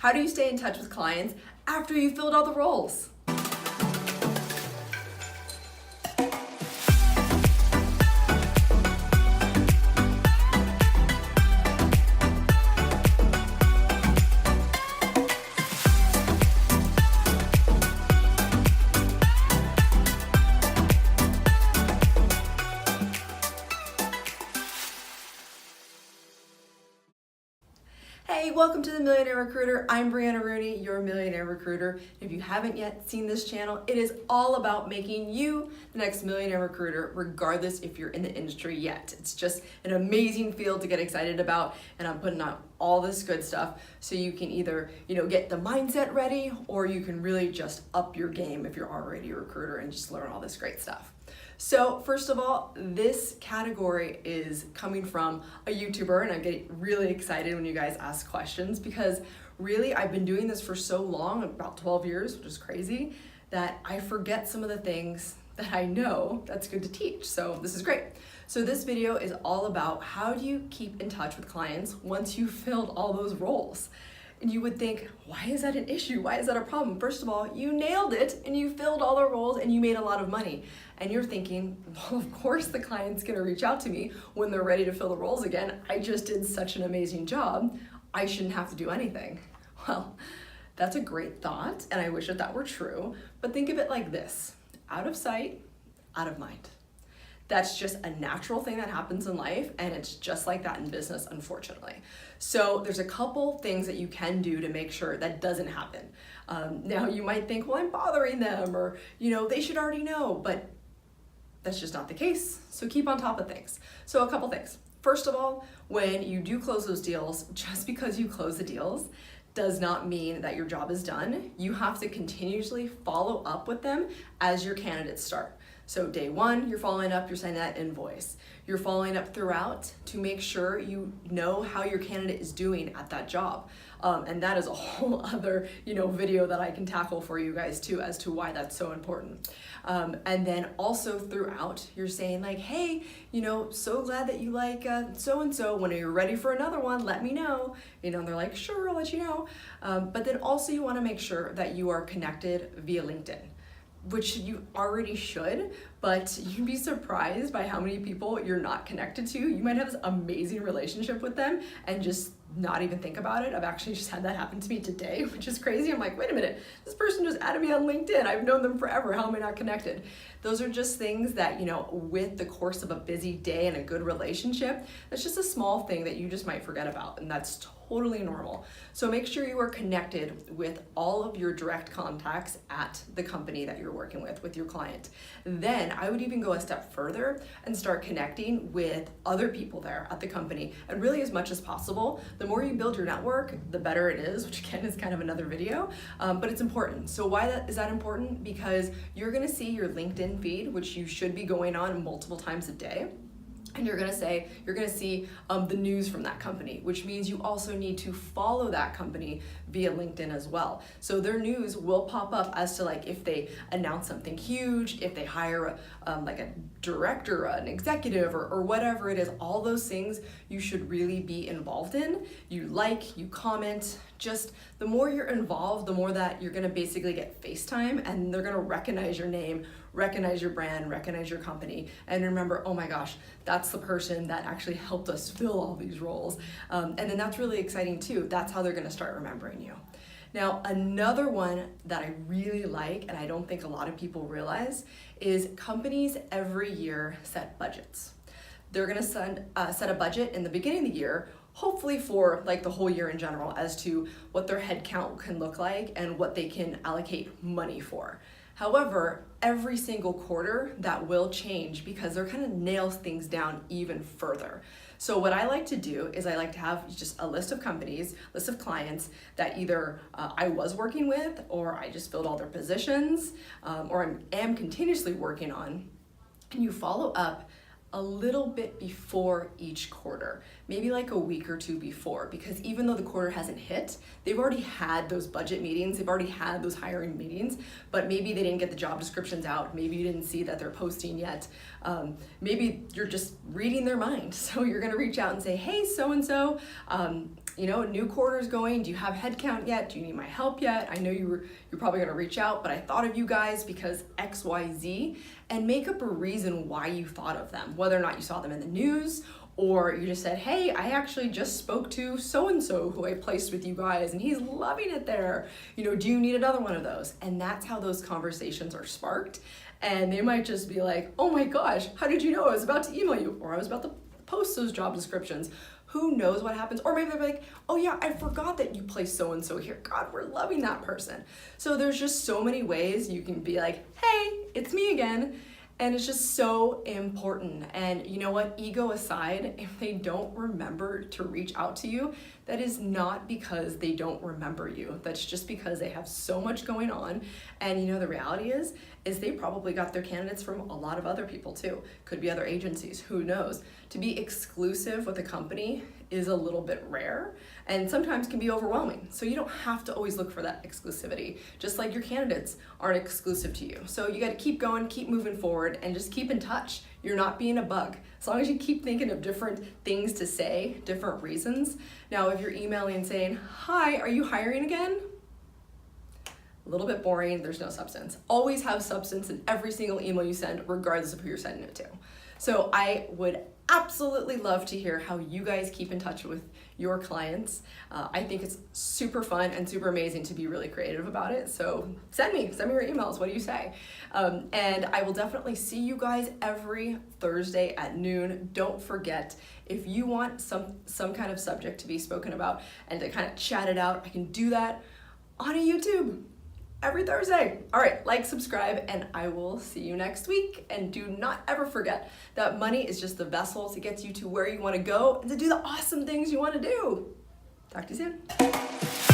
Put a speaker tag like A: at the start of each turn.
A: How do you stay in touch with clients after you filled all the roles? Hey, welcome to the Millionaire Recruiter. I'm Brianna Rooney, your Millionaire Recruiter. If you haven't yet seen this channel, it is all about making you the next Millionaire Recruiter, regardless if you're in the industry yet. It's just an amazing field to get excited about, and I'm putting out all this good stuff so you can either, get the mindset ready, or you can really just up your game if you're already a recruiter and just learn all this great stuff. So first of all, this category is coming from a YouTuber, and I get really excited when you guys ask questions because really I've been doing this for so long, about 12 years, which is crazy, that I forget some of the things that I know that's good to teach. So this is great. So this video is all about how do you keep in touch with clients once you've filled all those roles. And you would think, why is that an issue? Why is that a problem? First of all, you nailed it and you filled all the roles and you made a lot of money. And you're thinking, well, of course the client's gonna reach out to me when they're ready to fill the roles again. I just did such an amazing job. I shouldn't have to do anything. Well, that's a great thought, and I wish that were true, but think of it like this: out of sight, out of mind. That's just a natural thing that happens in life, and it's just like that in business, unfortunately. So there's a couple things that you can do to make sure that doesn't happen. Now you might think, well, I'm bothering them, or they should already know, but that's just not the case. So keep on top of things. So a couple things. First of all, when you do close those deals, just because you close the deals does not mean that your job is done. You have to continuously follow up with them as your candidates start. So day one, you're following up, you're sending that invoice. You're following up throughout to make sure you know how your candidate is doing at that job. And that is a whole other, video that I can tackle for you guys too, as to why that's so important. And then also throughout, you're saying like, hey, so glad that you like so-and-so. When you're ready for another one, let me know. And they're like, sure, I'll let you know. But then also you wanna make sure that you are connected via LinkedIn, which you already should, but you'd be surprised by how many people you're not connected to. You might have this amazing relationship with them and just not even think about it. I've actually just had that happen to me today, which is crazy. I'm like, wait a minute, this person just added me on LinkedIn. I've known them forever. How am I not connected? Those are just things that, with the course of a busy day and a good relationship, that's just a small thing that you just might forget about, and that's totally normal. So make sure you are connected with all of your direct contacts at the company that you're working with your client. Then I would even go a step further and start connecting with other people there at the company, and really as much as possible. The more you build your network, the better it is, which again is kind of another video, but it's important. So why is that important? Because you're gonna see your LinkedIn feed, which you should be going on multiple times a day. And you're gonna see the news from that company, which means you also need to follow that company via LinkedIn as well. So their news will pop up as to like if they announce something huge, if they hire like a director, an executive, or whatever it is. All those things you should really be involved in. You comment. Just the more you're involved, the more that you're gonna basically get FaceTime, and they're gonna recognize your name, recognize your brand, recognize your company, and remember, oh my gosh, that's the person that actually helped us fill all these roles. And then that's really exciting too. That's how they're gonna start remembering you. Now, another one that I really like, and I don't think a lot of people realize, is companies every year set budgets. They're gonna set a budget in the beginning of the year, hopefully for like the whole year in general, as to what their headcount can look like and what they can allocate money for. However, every single quarter that will change because they're kind of nails things down even further. So what I like to do is I like to have just a list of companies, list of clients that either I was working with, or I just filled all their positions, or I am continuously working on, and you follow up a little bit before each quarter. maybe like a week or two before, because even though the quarter hasn't hit, they've already had those budget meetings, they've already had those hiring meetings, but maybe they didn't get the job descriptions out, maybe you didn't see that they're posting yet, maybe you're just reading their mind. So you're gonna reach out and say, hey, so-and-so, new quarter's going, do you have headcount yet? Do you need my help yet? I know you're probably gonna reach out, but I thought of you guys because X, Y, Z, and make up a reason why you thought of them, whether or not you saw them in the news, or you just said, hey, I actually just spoke to so-and-so who I placed with you guys and he's loving it there. Do you need another one of those? And that's how those conversations are sparked. And they might just be like, oh my gosh, how did you know I was about to email you? Or I was about to post those job descriptions. Who knows what happens? Or maybe they're like, oh yeah, I forgot that you placed so-and-so here. God, we're loving that person. So there's just so many ways you can be like, hey, it's me again. And it's just so important. And you know what, ego aside, if they don't remember to reach out to you, that is not because they don't remember you. That's just because they have so much going on. And the reality is they probably got their candidates from a lot of other people too. Could be other agencies, who knows? To be exclusive with a company is a little bit rare and sometimes can be overwhelming. So you don't have to always look for that exclusivity, just like your candidates aren't exclusive to you. So you gotta keep going, keep moving forward, and just keep in touch. You're not being a bug. As long as you keep thinking of different things to say, different reasons. Now, if you're emailing and saying, hi, are you hiring again? A little bit boring, there's no substance. Always have substance in every single email you send, regardless of who you're sending it to. So I would absolutely love to hear how you guys keep in touch with your clients. I think it's super fun and super amazing to be really creative about it. So send me your emails. What do you say? And I will definitely see you guys every Thursday at noon. Don't forget, if you want some kind of subject to be spoken about and to kind of chat it out, I can do that on a YouTube every Thursday. All right, like, subscribe, and I will see you next week. And do not ever forget that money is just the vessel to get you to where you want to go and to do the awesome things you want to do. Talk to you soon.